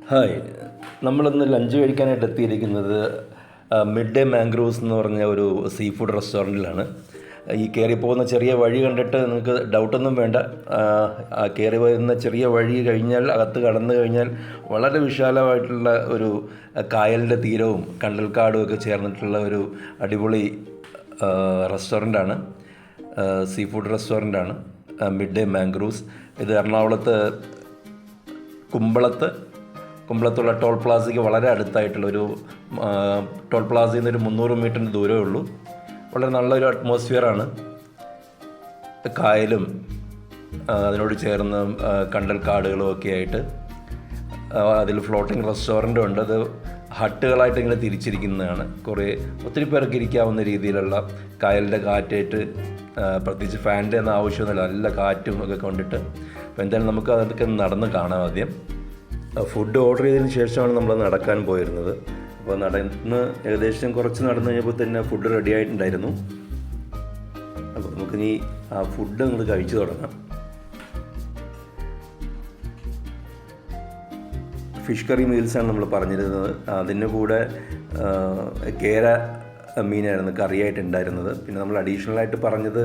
Hi, നമ്മളിന്ന് lunch കഴിക്കാനായിട്ട് എത്തിയിരിക്കുന്നത് മിഡ് ഡേ മാംഗ്രോവ്സ് എന്ന് പറഞ്ഞ ഒരു സീ ഫുഡ് റെസ്റ്റോറൻറ്റിലാണ്. ഈ കയറി പോകുന്ന ചെറിയ വഴി കണ്ടിട്ട് നിങ്ങൾക്ക് ഡൗട്ടൊന്നും വേണ്ട. കയറി വരുന്ന ചെറിയ വഴി കഴിഞ്ഞാൽ അകത്ത് കടന്നു കഴിഞ്ഞാൽ വളരെ വിശാലമായിട്ടുള്ള ഒരു കായലിൻ്റെ തീരവും കണ്ടൽക്കാടും ഒക്കെ ചേർന്നിട്ടുള്ള ഒരു അടിപൊളി റെസ്റ്റോറൻ്റാണ്. സീ ഫുഡ് റെസ്റ്റോറൻ്റാണ് മിഡ് ഡേ മാംഗ്രോവ്സ്. ഇത് എറണാകുളത്ത് കുമ്പളത്തുള്ള ടോൾ പ്ലാസയ്ക്ക് വളരെ അടുത്തായിട്ടുള്ളൊരു ടോൾ പ്ലാസയിൽ നിന്നൊരു 300 മീറ്ററിന് ദൂരമേ ഉള്ളൂ. വളരെ നല്ലൊരു അറ്റ്മോസ്ഫിയറാണ്. കായലും അതിനോട് ചേർന്ന് കണ്ടൽ കാടുകളും ഒക്കെ ആയിട്ട് അതിൽ ഫ്ലോട്ടിംഗ് റെസ്റ്റോറൻറ്റും ഉണ്ട്. അത് ഹട്ടുകളായിട്ട് ഇങ്ങനെ തിരിച്ചിരിക്കുന്നതാണ്. ഒത്തിരി പേർക്ക് ഇരിക്കാവുന്ന രീതിയിലുള്ള കായലിൻ്റെ കാറ്റേറ്റ്, പ്രത്യേകിച്ച് ഫാനിൻ്റെ ഒന്നും ആവശ്യമൊന്നുമില്ല, നല്ല കാറ്റും ഒക്കെ കൊണ്ടിട്ട്. അപ്പോൾ എന്തായാലും നമുക്ക് അതൊക്കെ നടന്ന് കാണാം. ആദ്യം ഫുഡ് ഓർഡർ ചെയ്തതിന് ശേഷമാണ് നമ്മൾ നടക്കാൻ പോയിരുന്നത്. അപ്പോൾ നടന്ന് ഏകദേശം കുറച്ച് നടന്നു കഴിഞ്ഞപ്പോൾ തന്നെ ഫുഡ് റെഡി ആയിട്ടുണ്ടായിരുന്നു. അപ്പോൾ നമുക്കിനി ആ ഫുഡ് നമ്മൾ കഴിച്ചു തുടങ്ങാം. ഫിഷ് കറി മീൽസാണ് നമ്മൾ പറഞ്ഞിരുന്നത്. അതിൻ്റെ കൂടെ കേര മീനായിരുന്നു കറിയായിട്ടുണ്ടായിരുന്നത്. പിന്നെ നമ്മൾ അഡീഷണലായിട്ട് പറഞ്ഞത്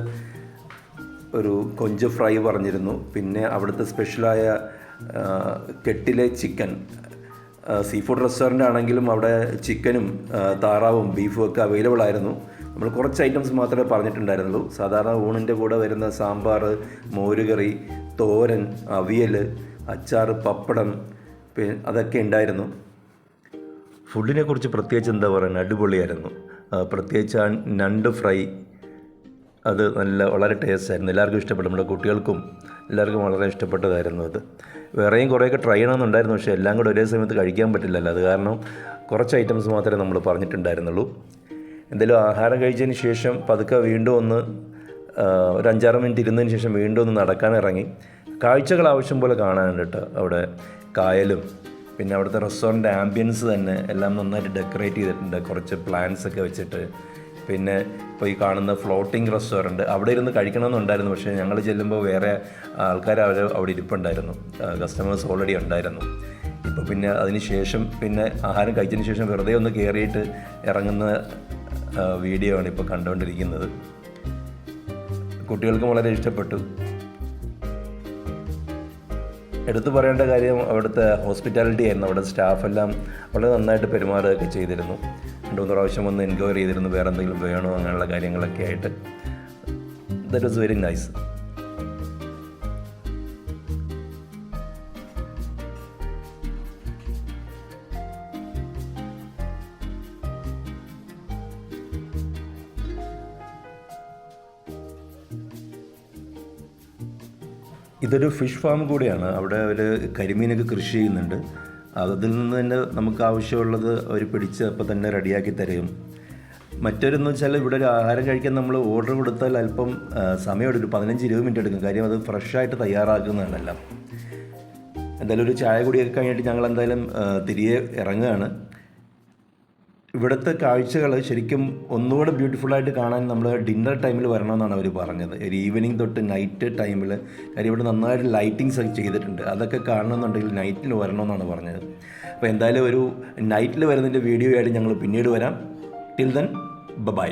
ഒരു കൊഞ്ച് ഫ്രൈ പറഞ്ഞിരുന്നു. പിന്നെ അവിടുത്തെ സ്പെഷ്യലായ കെട്ടിലെ ചിക്കൻ. സീ ഫുഡ് റെസ്റ്റോറൻ്റ് ആണെങ്കിലും അവിടെ ചിക്കനും താറാവും ബീഫും ഒക്കെ അവൈലബിൾ ആയിരുന്നു. നമ്മൾ കുറച്ച് ഐറ്റംസ് മാത്രമേ പറഞ്ഞിട്ടുണ്ടായിരുന്നുള്ളൂ. സാധാരണ ഊണിൻ്റെ കൂടെ വരുന്ന സാമ്പാർ, മോരുകറി, തോരൻ, അവിയൽ, അച്ചാർ, പപ്പടം അതൊക്കെ ഉണ്ടായിരുന്നു. ഫുഡിനെ കുറിച്ച് പ്രത്യേകിച്ച് എന്താ പറയുക, അടിപൊളിയായിരുന്നു. പ്രത്യേകിച്ച് ആ നണ്ട് ഫ്രൈ, അത് വളരെ ടേസ്റ്റായിരുന്നു. എല്ലാവർക്കും ഇഷ്ടപ്പെട്ടു. നമ്മുടെ കുട്ടികൾക്കും എല്ലാവർക്കും വളരെ ഇഷ്ടപ്പെട്ടതായിരുന്നു അത്. വേറെയും കുറേയൊക്കെ ട്രൈ ചെയ്യണമെന്നുണ്ടായിരുന്നു, പക്ഷേ എല്ലാം കൂടെ ഒരേ സമയത്ത് കഴിക്കാൻ പറ്റില്ലല്ലോ. അത് കാരണം കുറച്ച് ഐറ്റംസ് മാത്രമേ നമ്മൾ പറഞ്ഞിട്ടുണ്ടായിരുന്നുള്ളൂ. എന്തായാലും ആഹാരം കഴിച്ചതിന് ശേഷം പതുക്കെ വീണ്ടും ഒരു 5-6 മിനിറ്റ് ഇരുന്നതിന് ശേഷം വീണ്ടും ഒന്ന് നടക്കാൻ ഇറങ്ങി. കാഴ്ചകൾ ആവശ്യം പോലെ കാണാനുണ്ട് കേട്ടോ. അവിടെ കായലും പിന്നെ അവിടുത്തെ റെസ്റ്റോറൻറ്റ് ആംബിയൻസ് തന്നെ എല്ലാം നന്നായിട്ട് ഡെക്കറേറ്റ് ചെയ്തിട്ടുണ്ട്, കുറച്ച് പ്ലാന്റ്സ് ഒക്കെ വെച്ചിട്ട്. പിന്നെ ഇപ്പോൾ ഈ കാണുന്ന ഫ്ലോട്ടിംഗ് റെസ്റ്റോറൻറ്റ്, അവിടെ ഇരുന്ന് കഴിക്കണമെന്നുണ്ടായിരുന്നു, പക്ഷേ ഞങ്ങൾ ചെല്ലുമ്പോൾ വേറെ ആൾക്കാർ അവിടെ ഇരിപ്പുണ്ടായിരുന്നു, കസ്റ്റമേഴ്സ് ഓൾറെഡി ഉണ്ടായിരുന്നു. ഇപ്പോൾ പിന്നെ അതിന് ശേഷം പിന്നെ ആഹാരം കഴിച്ചതിന് ശേഷം വെറുതെ ഒന്ന് കയറിയിട്ട് ഇറങ്ങുന്ന വീഡിയോ ആണ് ഇപ്പോൾ കണ്ടുകൊണ്ടിരിക്കുന്നത്. കുട്ടികൾക്കും വളരെ ഇഷ്ടപ്പെട്ടു. എടുത്തു പറയേണ്ട കാര്യം അവിടുത്തെ ഹോസ്പിറ്റാലിറ്റി ആയിരുന്നു. അവിടെ സ്റ്റാഫെല്ലാം വളരെ നന്നായിട്ട് പെരുമാറുകയൊക്കെ ചെയ്തിരുന്നു. 2-3 പ്രാവശ്യം ഒന്ന് എൻക്വയറി ചെയ്തിരുന്നു വേറെ എന്തെങ്കിലും വേണോ അങ്ങനെയുള്ള കാര്യങ്ങളൊക്കെ ആയിട്ട്. That was very nice. ഇതൊരു ഫിഷ് ഫാം കൂടിയാണ്. അവിടെ അവർ കരിമീനൊക്കെ കൃഷി ചെയ്യുന്നുണ്ട്. അതിൽ നിന്ന് തന്നെ നമുക്ക് ആവശ്യമുള്ളത് അവർ പിടിച്ച് അപ്പോൾ തന്നെ റെഡിയാക്കി തരും. മറ്റൊരെന്ന് വെച്ചാൽ ഇവിടെ ഒരു ആഹാരം കഴിക്കാൻ നമ്മൾ ഓർഡർ കൊടുത്താൽ അല്പം സമയമെടുക്കും, 15-20 മിനിറ്റ് എടുക്കും. കാര്യം അത് ഫ്രഷായിട്ട് തയ്യാറാക്കുന്നതാണെല്ലാം. എന്തായാലും ഒരു ചായ കുടിയൊക്കെ കഴിഞ്ഞിട്ട് ഞങ്ങൾ എന്തായാലും തിരികെ ഇറങ്ങുകയാണ്. ഇവിടുത്തെ കാഴ്ചകൾ ശരിക്കും ഒന്നുകൂടെ ബ്യൂട്ടിഫുള്ളായിട്ട് കാണാൻ നമ്മൾ ഡിന്നർ ടൈമിൽ വരണമെന്നാണ് അവർ പറഞ്ഞത്. ഒരു ഈവനിങ് തൊട്ട് നൈറ്റ് ടൈമിൽ. കാര്യം ഇവിടെ നന്നായിട്ട് ലൈറ്റിങ്സ് ഒക്കെ ചെയ്തിട്ടുണ്ട്. അതൊക്കെ കാണണമെന്നുണ്ടെങ്കിൽ നൈറ്റിൽ വരണമെന്നാണ് പറഞ്ഞത്. അപ്പോൾ എന്തായാലും ഒരു നൈറ്റിൽ വരുന്നതിൻ്റെ വീഡിയോ ആയിട്ട് ഞങ്ങൾ പിന്നീട് വരാം. Till then bye.